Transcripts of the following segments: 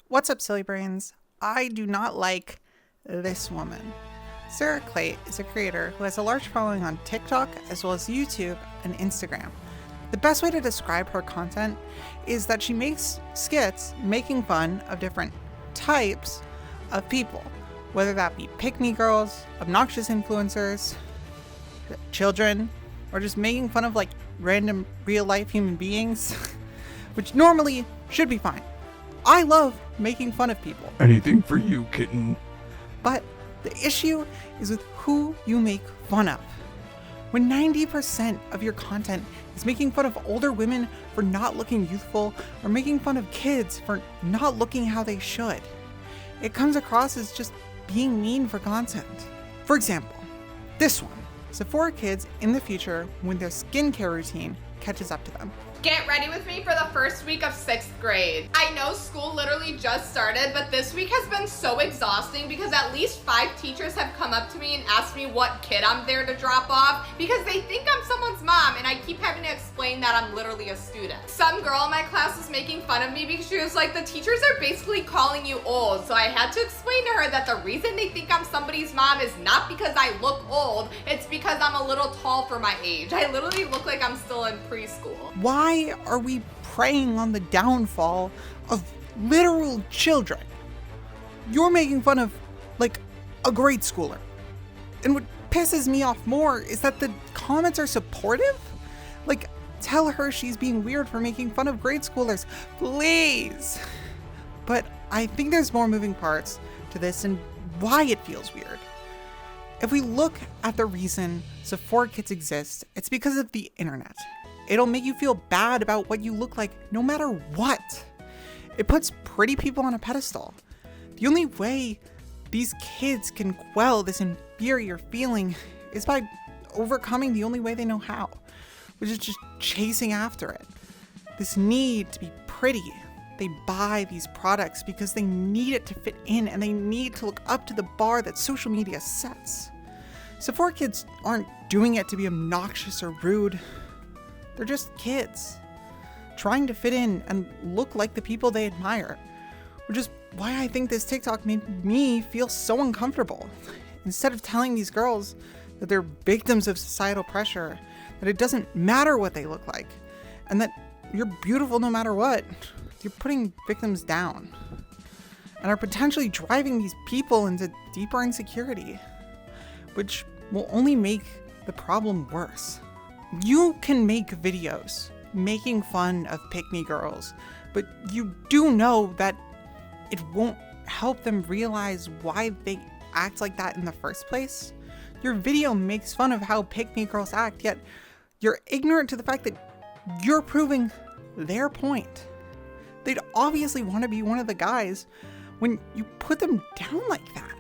What's up, silly brains? I do not like this woman. Sarah Clate is a creator who has a large following on TikTok as well as YouTube and Instagram. The best way to describe her content is that she makes skits making fun of different types of people, whether that be pick-me girls, obnoxious influencers, children, or just making fun of like random real-life human beings, which normally should be fine. I love making fun of people. Anything for you, kitten. But the issue is with who you make fun of. When 90% of your content is making fun of older women for not looking youthful or making fun of kids for not looking how they should, it comes across as just being mean for content. For example, this one. Sephora kids in the future when their skincare routine catches up to them. Get ready with me for the first week of 6th grade. I know school literally just started, but this week has been so exhausting because at least 5 teachers have come up to me and asked me what kid I'm there to drop off because they think I'm someone's mom and I keep having to explain that I'm literally a student. Some girl in my class was making fun of me because she was like, the teachers are basically calling you old. So I had to explain to her that the reason they think I'm somebody's mom is not because I look old, it's because I'm a little tall for my age. I literally look like I'm still in preschool. Why are we preying on the downfall of literal children? You're making fun of, like, a grade schooler. And what pisses me off more is that the comments are supportive. Like, tell her she's being weird for making fun of grade schoolers, please. But I think there's more moving parts to this and why it feels weird. If we look at the reason Sephora kids exist, it's because of the internet. It'll make you feel bad about what you look like no matter what. It puts pretty people on a pedestal. The only way these kids can quell this inferior feeling is by overcoming the only way they know how, which is just chasing after it. This need to be pretty. They buy these products because they need it to fit in and they need to look up to the bar that social media sets. Sephora kids aren't doing it to be obnoxious or rude. They're just kids, trying to fit in and look like the people they admire, which is why I think this TikTok made me feel so uncomfortable. Instead of telling these girls that they're victims of societal pressure, that it doesn't matter what they look like, and that you're beautiful no matter what, you're putting victims down, and are potentially driving these people into deeper insecurity, which will only make the problem worse. You can make videos making fun of pick-me girls, but you do know that it won't help them realize why they act like that in the first place. Your video makes fun of how pick-me girls act, yet you're ignorant to the fact that you're proving their point. They'd obviously want to be one of the guys when you put them down like that.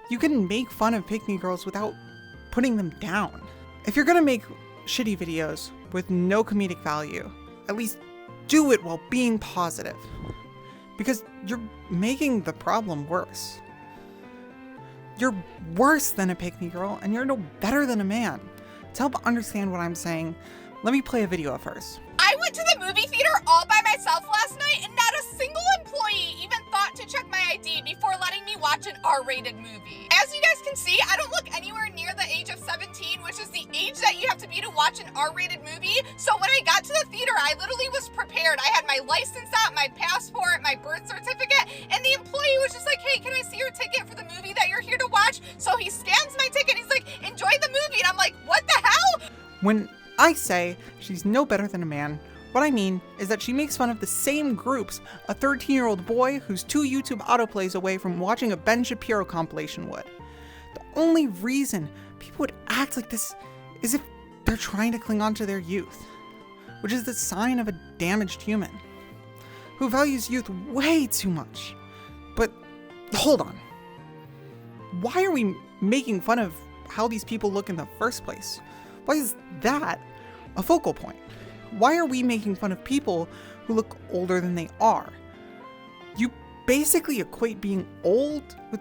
You can make fun of pick-me girls without putting them down. If you're gonna make shitty videos with no comedic value, at least do it while being positive, because you're making the problem worse. You're worse than a pick-me girl and you're no better than a man. To help understand what I'm saying, let me play a video of hers. I went to the movie theater all by myself last night and not a single employee even thought to check my ID before letting me watch an R-rated movie. As you guys can see, I don't look anywhere near the age of 17, which is the age that you have to be to watch an R-rated movie. So when I got to the theater, I literally was prepared. I had my license out, my passport, my birth certificate, and the employee was just like, hey, can I see your ticket for the movie that you're here to watch? So he scans my ticket, he's like, enjoy the movie, and I'm like, what the hell? When I say she's no better than a man, what I mean is that she makes fun of the same groups a 13-year-old boy who's 2 YouTube autoplays away from watching a Ben Shapiro compilation would. The only reason people would act like this is if they're trying to cling on to their youth, which is the sign of a damaged human who values youth way too much. But hold on. Why are we making fun of how these people look in the first place? Why is that a focal point? Why are we making fun of people who look older than they are? You basically equate being old with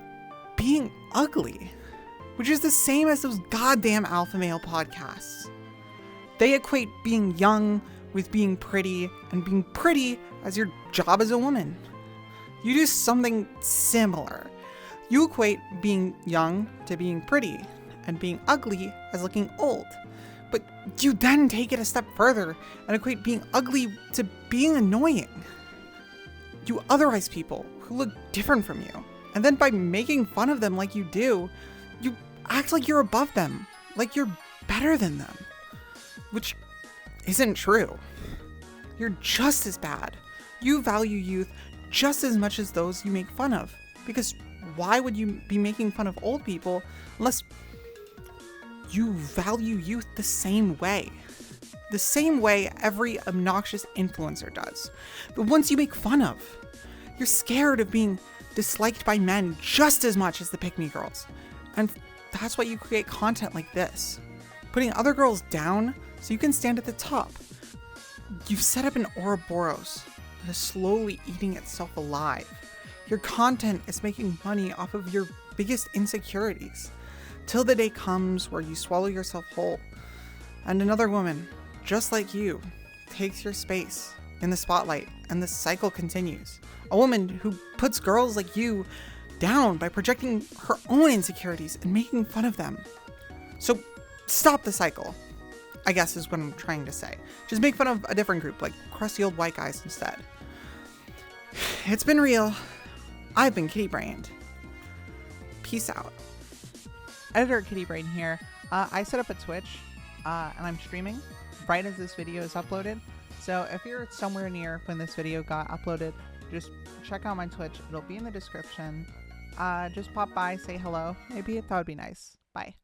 being ugly, which is the same as those goddamn alpha male podcasts. They equate being young with being pretty, and being pretty as your job as a woman. You do something similar. You equate being young to being pretty, and being ugly as looking old. But you then take it a step further and equate being ugly to being annoying. You otherize people who look different from you. And then by making fun of them like you do, you act like you're above them, like you're better than them. Which isn't true. You're just as bad. You value youth just as much as those you make fun of. Because why would you be making fun of old people unless you value youth the same way? The same way every obnoxious influencer does. The ones you make fun of. You're scared of being disliked by men just as much as the pick-me girls. And that's why you create content like this. Putting other girls down so you can stand at the top. You've set up an Ouroboros that is slowly eating itself alive. Your content is making money off of your biggest insecurities. Till the day comes where you swallow yourself whole. And another woman, just like you, takes your space in the spotlight, and the cycle continues. A woman who puts girls like you down by projecting her own insecurities and making fun of them. So stop the cycle, I guess is what I'm trying to say. Just make fun of a different group, like crusty old white guys instead. It's been real. I've been Kitty Brained. Peace out. Editor Kitty Brain here. I set up a Twitch and I'm streaming right as this video is uploaded. So if you're somewhere near when this video got uploaded, just check out my Twitch. It'll be in the description. Just pop by, say hello. Maybe that would be nice. Bye.